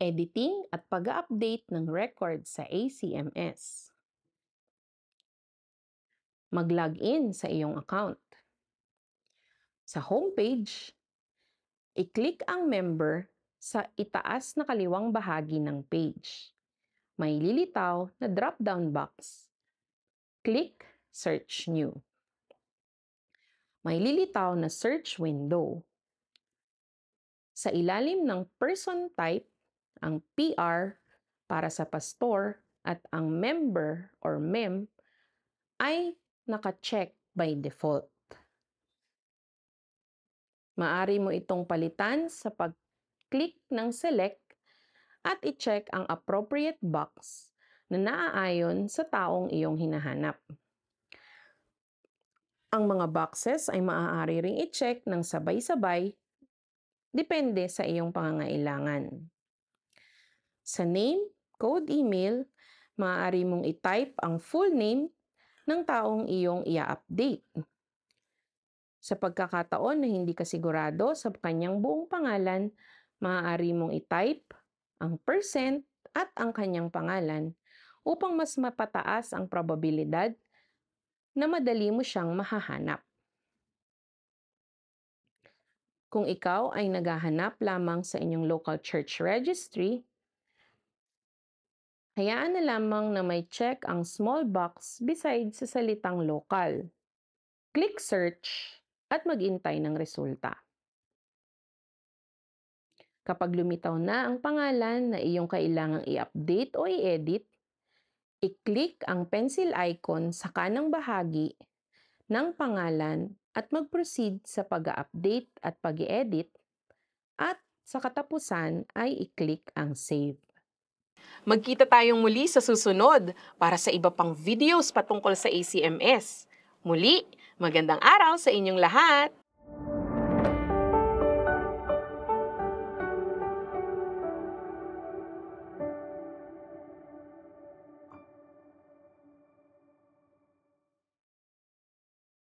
editing at pag-update ng record sa ACMS. Mag-login sa iyong account. Sa homepage, i-click ang member sa itaas na kaliwang bahagi ng page. May lilitaw na drop-down box. Click Search New. May lilitaw na search window. Sa ilalim ng person type, ang PR para sa pastor at ang member or mem ay naka-check by default. Maaari mo itong palitan sa pag-click ng select at i-check ang appropriate box na naaayon sa taong iyong hinahanap. Ang mga boxes ay maaari ring i-check ng sabay-sabay depende sa iyong pangangailangan. Sa name, code email, maaari mong i-type ang full name ng taong iyong i-update. Sa pagkakataon na hindi ka sigurado sa kanyang buong pangalan, maaari mong i-type ang percent at ang kanyang pangalan upang mas mapataas ang probabilidad na madali mo siyang mahahanap. Kung ikaw ay naghahanap lamang sa inyong local church registry, hayaan na lamang na may check ang small box beside sa salitang local. Click search at maghintay ng resulta. Kapag lumitaw na ang pangalan na iyong kailangang i-update o i-edit, i-click ang pencil icon sa kanang bahagi ng pangalan at mag-proceed sa pag-update at pag-edit at sa katapusan ay i-click ang save. Magkita tayong muli sa susunod para sa iba pang videos patungkol sa ACMS. Muli, magandang araw sa inyong lahat!